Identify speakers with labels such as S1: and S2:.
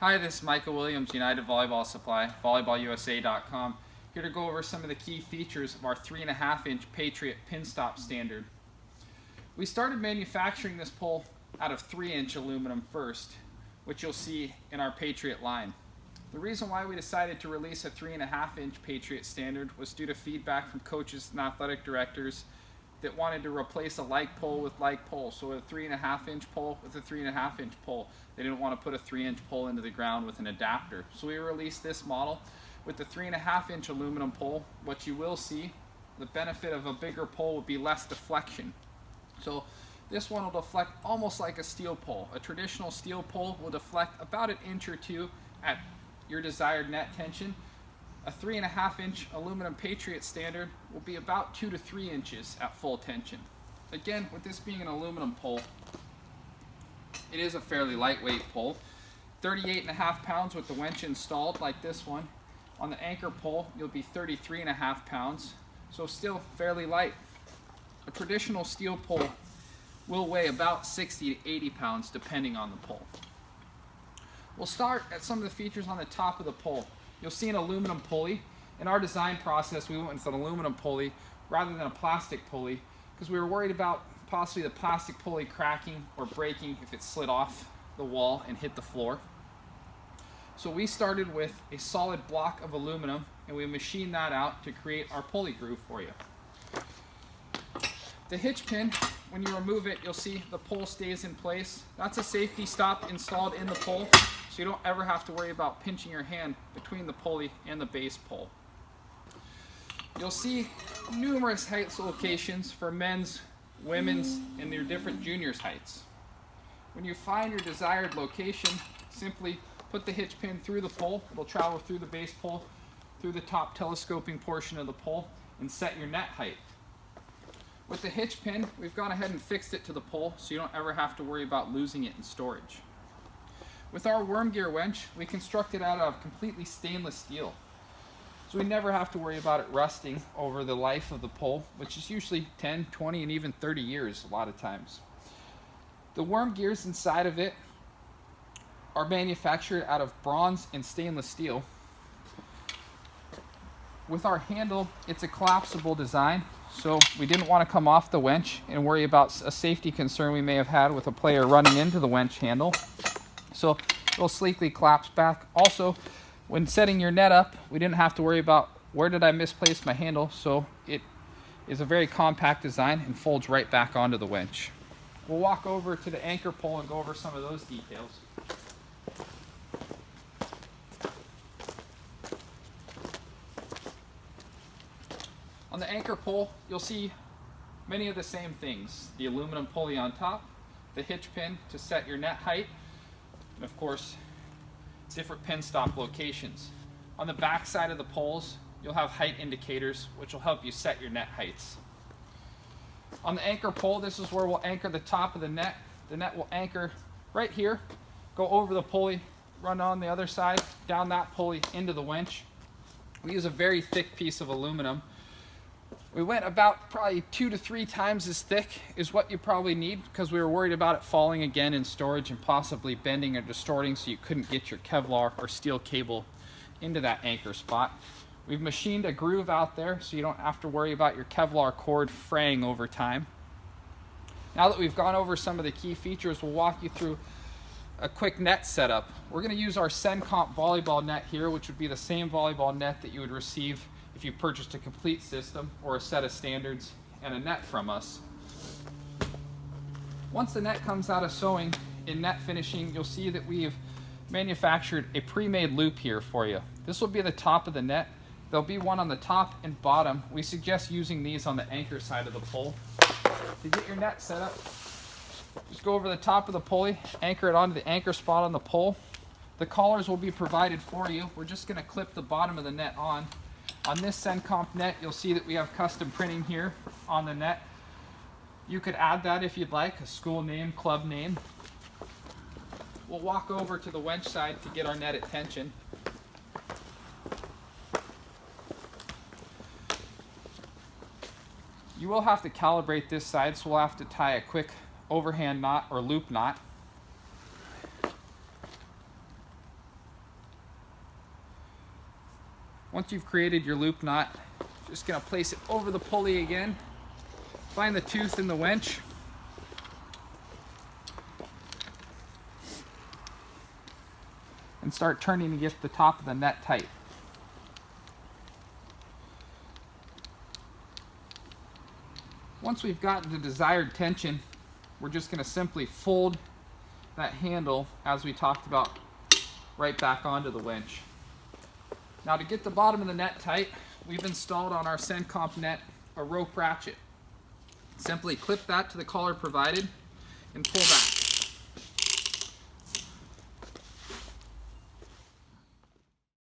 S1: Hi, this is Michael Williams, United Volleyball Supply, volleyballusa.com, here to go over some of the key features of our 3.5-inch Patriot pin stop standard. We started manufacturing this pole out of 3-inch aluminum first, which you'll see in our Patriot line. The reason why we decided to release a 3.5-inch Patriot standard was due to feedback from coaches and athletic directors that wanted to replace a like pole with like pole. So a 3.5-inch pole with a 3.5-inch pole. They didn't want to put a 3-inch pole into the ground with an adapter. So we released this model with the 3.5-inch aluminum pole. What you will see, the benefit of a bigger pole would be less deflection. So this one will deflect almost like a steel pole. A traditional steel pole will deflect about 1 inch or 2 at your desired net tension. A 3.5-inch aluminum Patriot standard will be about 2 to 3 inches at full tension. Again, with this being an aluminum pole, it is a fairly lightweight pole. 38.5 pounds with the Wench installed, like this one. On the anchor pole, you'll be 33.5 pounds, so still fairly light. A traditional steel pole will weigh about 60 to 80 pounds depending on the pole. We'll start at some of the features on the top of the pole. You'll see an aluminum pulley. In our design process, we went with an aluminum pulley rather than a plastic pulley because we were worried about possibly the plastic pulley cracking or breaking if it slid off the wall and hit the floor. So we started with a solid block of aluminum and we machined that out to create our pulley groove for you. The hitch pin, when you remove it, you'll see the pole stays in place. That's a safety stop installed in the pole, so you don't ever have to worry about pinching your hand between the pulley and the base pole. You'll see numerous height locations for men's, women's, and your different juniors' heights. When you find your desired location, simply put the hitch pin through the pole. It'll travel through the base pole, through the top telescoping portion of the pole, and set your net height. With the hitch pin, we've gone ahead and fixed it to the pole so you don't ever have to worry about losing it in storage. With our worm gear wench, we constructed out of completely stainless steel. So we never have to worry about it rusting over the life of the pole, which is usually 10, 20, and even 30 years a lot of times. The worm gears inside of it are manufactured out of bronze and stainless steel. With our handle, it's a collapsible design, so we didn't want to come off the wench and worry about a safety concern we may have had with a player running into the wench handle. So it'll sleekly collapse back. Also, when setting your net up, we didn't have to worry about where did I misplace my handle, so it is a very compact design and folds right back onto the wench. We'll walk over to the anchor pole and go over some of those details. On the anchor pole, you'll see many of the same things. The aluminum pulley on top, the hitch pin to set your net height, and of course, different pin stop locations. On the back side of the poles, you'll have height indicators, which will help you set your net heights. On the anchor pole, this is where we'll anchor the top of the net. The net will anchor right here, go over the pulley, run on the other side, down that pulley into the wench. We use a very thick piece of aluminum. We went about probably 2 to 3 times as thick is what you probably need because we were worried about it falling again in storage and possibly bending or distorting so you couldn't get your Kevlar or steel cable into that anchor spot. We've machined a groove out there so you don't have to worry about your Kevlar cord fraying over time. Now that we've gone over some of the key features, we'll walk you through a quick net setup. We're going to use our SenComp Volleyball Net here, which would be the same volleyball net that you would receive if you purchased a complete system or a set of standards and a net from us. Once the net comes out of sewing in net finishing, you'll see that we've manufactured a pre-made loop here for you. This will be the top of the net. There'll be one on the top and bottom. We suggest using these on the anchor side of the pole. To get your net set up, just go over the top of the pulley, anchor it onto the anchor spot on the pole. The collars will be provided for you. We're just going to clip the bottom of the net on. On this SenComp net, you'll see that we have custom printing here on the net. You could add that if you'd like, a school name, club name. We'll walk over to the wench side to get our net at tension. You will have to calibrate this side, so we'll have to tie a quick overhand knot or loop knot. Once you've created your loop knot, just going to place it over the pulley again. Find the tooth in the wench. And start turning to get the top of the net tight. Once we've gotten the desired tension, we're just going to simply fold that handle, as we talked about, right back onto the wench. Now, to get the bottom of the net tight, we've installed on our SenComp net a rope ratchet. Simply clip that to the collar provided and pull back.